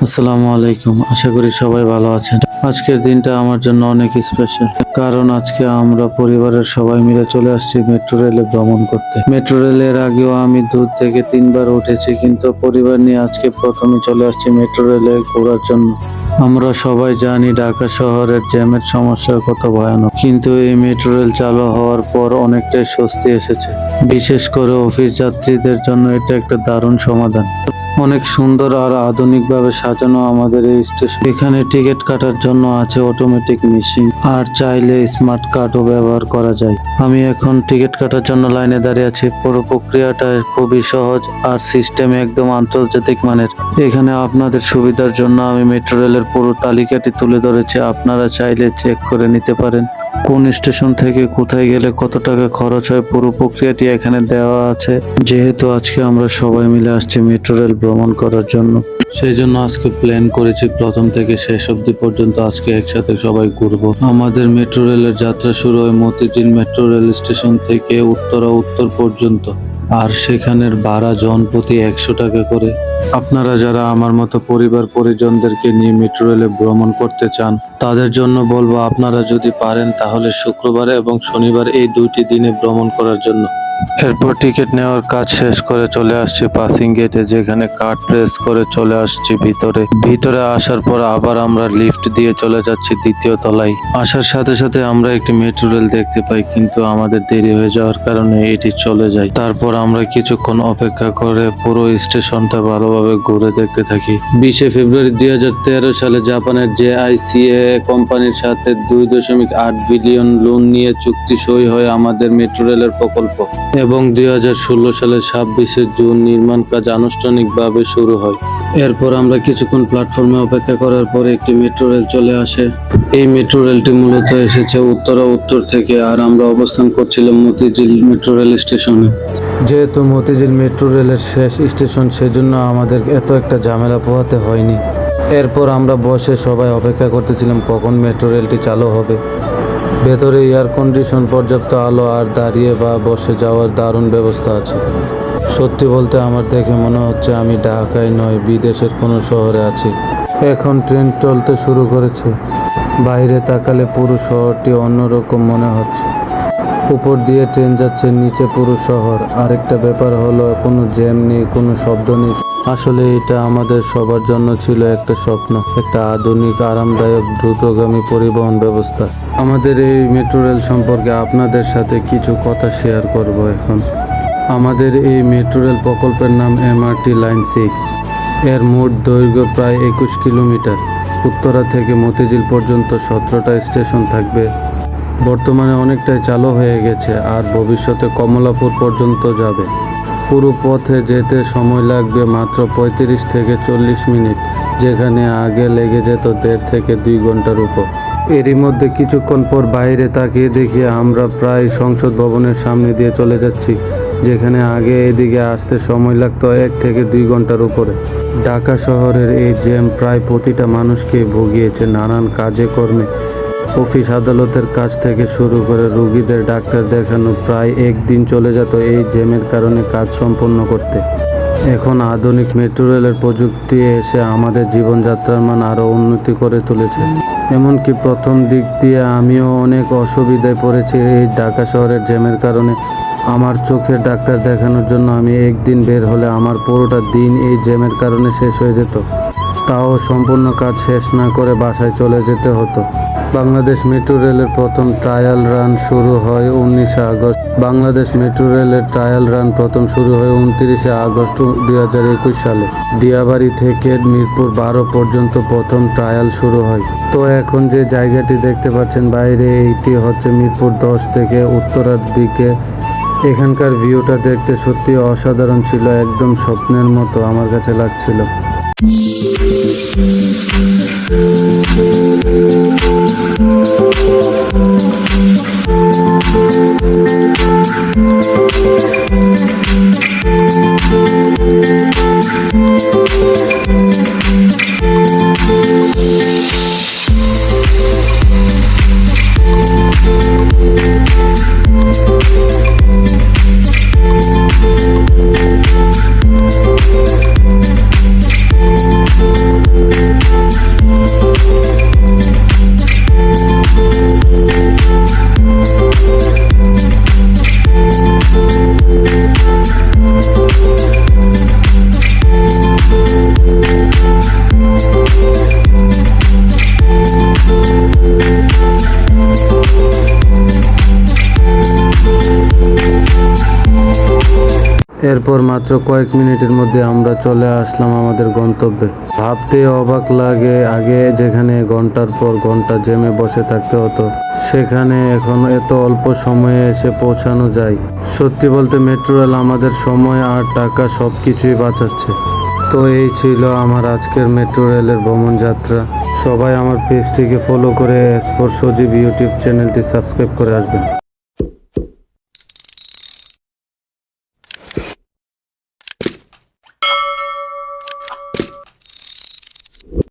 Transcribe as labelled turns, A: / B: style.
A: আসসালামু আলাইকুম। আশা করি সবাই ভালো আছেন। আজকের দিনটা আমার জন্য অনেক স্পেশাল, কারণ আজকে আমরা পরিবারের সবাই মিলে চলে আসছি মেট্রো রেলে ভ্রমণ করতে। মেট্রো রেলের আগেও আমি 2 থেকে 3 বার উঠেছি, কিন্তু পরিবার নিয়ে আজকে প্রথমে চলে আসছি মেট্রো রেলে ঘোরার জন্য। আমরা সবাই জানি ঢাকা শহরের জ্যামের সমস্যা কত ভয়ানক, কিন্তু এই মেট্রো রেল চালু হওয়ার পর অনেকটাই স্বস্তি এসেছে। বিশেষ করে অফিস যাত্রীদের জন্য এটা একটা দারুণ সমাধান। অনেক সুন্দর আর আধুনিকভাবে সাজানো আমাদের এই স্টেশন। এখানে টিকিট কাটার জন্য আছে অটোমেটিক মেশিন, আর চাইলে স্মার্ট কার্ডও ব্যবহার করা যায়। আমি এখন টিকিট কাটার জন্য লাইনে দাঁড়িয়ে আছি। পুরো প্রক্রিয়াটা খুবই সহজ আর সিস্টেম একদম আন্তর্জাতিক মানের। এখানে আপনাদের সুবিধার জন্য আমি মেট্রো রেলের পুরো তালিকাটি তুলে ধরেছি, আপনারা চাইলে চেক করে নিতে পারেন। কোন স্টেশন থেকে কোথায় গেলে কত টাকা খরচ হয়, পুরো প্রক্রিয়াটি এখানে দেওয়া আছে। যেহেতু আজকে আমরা সবাই মিলে আসছি মেট্রো রেল ভ্রমণ করার জন্য, সেই জন্য আজকে প্ল্যান করেছি প্রথম থেকে শেষ অবধি পর্যন্ত আজকে একসাথে সবাই ঘুরবো। আমাদের মেট্রো রেলের যাত্রা শুরু হয় মতিঝিল মেট্রো রেল স্টেশন থেকে উত্তরা উত্তর পর্যন্ত, আর সেখানের ভাড়া জনপ্রতি 100 টাকা করে। আপনারা যারা আমার মতো পরিবার পরিজনদেরকে নিয়ে মেট্রো রেলে ভ্রমণ করতে চান, তাদের জন্য বলবো আপনারা যদি পারেন তাহলে শুক্রবার এবং শনিবার এই 2টি দিনে ভ্রমণ করার জন্য। এরপর টিকিট নেওয়ার কাজ শেষ করে চলে আসছি পাসিং গেটে, যেখানে কার্ড প্রেস করে চলে আসছি ভিতরে আসার পর আবার আমরা লিফট দিয়ে চলে যাচ্ছি 2য় তলায়। আসার সাথে সাথে আমরা একটি মেট্রো রেল দেখতে পাই, কিন্তু আমাদের দেরি হয়ে যাওয়ার কারণে এটি চলে যায়। তারপর আমরা কিছুক্ষণ অপেক্ষা করে পুরো স্টেশনটা ভালোভাবে ঘুরে দেখতে থাকি। 20 ফেব্রুয়ারি 2013 সালে জাপানের JICA কোম্পানির সাথে 2.8 বিলিয়ন লোন নিয়ে চুক্তি সই হয় আমাদের মেট্রো রেলের প্রকল্প, এবং 2016 সালের 26 জুন নির্মাণ কাজ আনুষ্ঠানিকভাবে শুরু হয়। এরপর আমরা কিছুক্ষণ প্ল্যাটফর্মে অপেক্ষা করার পর একটি মেট্রো রেল চলে আসে। এই মেট্রো রেলটি মূলত এসেছে উত্তরা উত্তর থেকে, আর আমরা অবস্থান করছিলাম মতিঝিল মেট্রো রেল স্টেশনে। যেহেতু মতিঝিল মেট্রো রেলের শেষ স্টেশন, সেজন্য আমাদের এত একটা ঝামেলা পোহাতে হয়নি। এরপর আমরা বসে সবাই অপেক্ষা করতেছিলাম কখন মেট্রো রেলটি চালু হবে। ভেতরে এয়ার কন্ডিশন, পর্যাপ্ত আলো, আর দাঁড়িয়ে বা বসে যাওয়ার দারুণ ব্যবস্থা আছে। সত্যি বলতে আমার দেখে মনে হচ্ছে আমি ঢাকায় নয়, বিদেশের কোনো শহরে আছি। এখন ট্রেন চলতে শুরু করেছে। বাইরে তাকালে পুরো শহরটি অন্যরকম মনে হচ্ছে। উপর দিয়ে ট্রেন যাচ্ছে, নিচে পুরো শহর। আরেকটা ব্যাপার হলো কোনো জ্যাম নেই, কোনো শব্দ নেই। আসলে এটা আমাদের সবার জন্য ছিল একটা স্বপ্ন, একটা আধুনিক, আরামদায়ক, দ্রুতগামী পরিবহন ব্যবস্থা। আমাদের এই মেট্রো রেল সম্পর্কে আপনাদের সাথে কিছু কথা শেয়ার করব এখন। আমাদের এই মেট্রো রেল প্রকল্পের নাম MRT লাইন 6। এর মোট দৈর্ঘ্য প্রায় 21 কিলোমিটার। উত্তরা থেকে মতিঝিল পর্যন্ত 17টা স্টেশন থাকবে। বর্তমানে অনেকটাই চালু হয়ে গেছে, আর ভবিষ্যতে কমলাপুর পর্যন্ত যাবে। পুরো পথে যেতে সময় লাগবে মাত্র 35 থেকে 40 মিনিট, যেখানে আগে লেগে যেত 1.5 থেকে 2 ঘন্টার উপর। এরই মধ্যে কিছুক্ষণ পর বাইরে তাকিয়ে দেখি আমরা প্রায় সংসদ ভবনের সামনে দিয়ে চলে যাচ্ছি, যেখানে আগে এদিকে আসতে সময় লাগতো 1 থেকে 2 ঘন্টার উপরে। ঢাকা শহরের এই জ্যাম প্রায় প্রতিটা মানুষকে ভুগিয়েছে নানান কাজে কর্মে। অফিস আদালতের কাজ থেকে শুরু করে রোগীদের ডাক্তার দেখানো, প্রায় একদিন চলে যেত এই জ্যামের কারণে কাজ সম্পন্ন করতে। এখন আধুনিক মেট্রো রেলের প্রযুক্তি এসে আমাদের জীবনযাত্রার মান আরও উন্নতি করে তুলেছে। এমনকি প্রথম দিক দিয়ে আমিও অনেক অসুবিধায় পড়েছি এই ঢাকা শহরের জ্যামের কারণে। আমার চোখের ডাক্তার দেখানোর জন্য আমি একদিন বের হলে আমার পুরোটা দিন এই জ্যামের কারণে শেষ হয়ে যেত। তাও সম্পূর্ণ কাজ শেষ না করে বাসায় চলে যেতে হতো। বাংলাদেশ মেট্রো রেলের প্রথম ট্রায়াল রান শুরু হয় 19 আগস্ট। বাংলাদেশ মেট্রো রেলের ট্রায়াল রান প্রথম শুরু হয় 29 আগস্ট 2021 সালে। দিয়াবাড়ি থেকে মিরপুর 12 পর্যন্ত প্রথম ট্রায়াল শুরু হয়। তো এখন যে জায়গাটি দেখতে পাচ্ছেন বাইরে, এইটি হচ্ছে মিরপুর 10 থেকে উত্তরার দিকে। এখানকার ভিউটা দেখতে সত্যি অসাধারণ ছিল, একদম স্বপ্নের মতো আমার কাছে লাগছিল। এরপর মাত্র কয়েক মিনিটের মধ্যে আমরা চলে আসলাম আমাদের গন্তব্যে। ভাবতে অবাক লাগে, আগে যেখানে ঘন্টার পর ঘন্টা জ্যামে বসে থাকতে হতো, সেখানে এখন এত অল্প সময়ে এসে পৌঁছানো যায়। সত্যি বলতে মেট্রো রেল আমাদের সময় আর টাকা সবকিছুই বাঁচাচ্ছে। তো এই ছিল আমার আজকের মেট্রো রেলের ভ্রমণ যাত্রা। সবাই আমার পেজটিকে ফলো করে এস ফর সজীব ইউটিউব চ্যানেলটি সাবস্ক্রাইব করে আসবেন।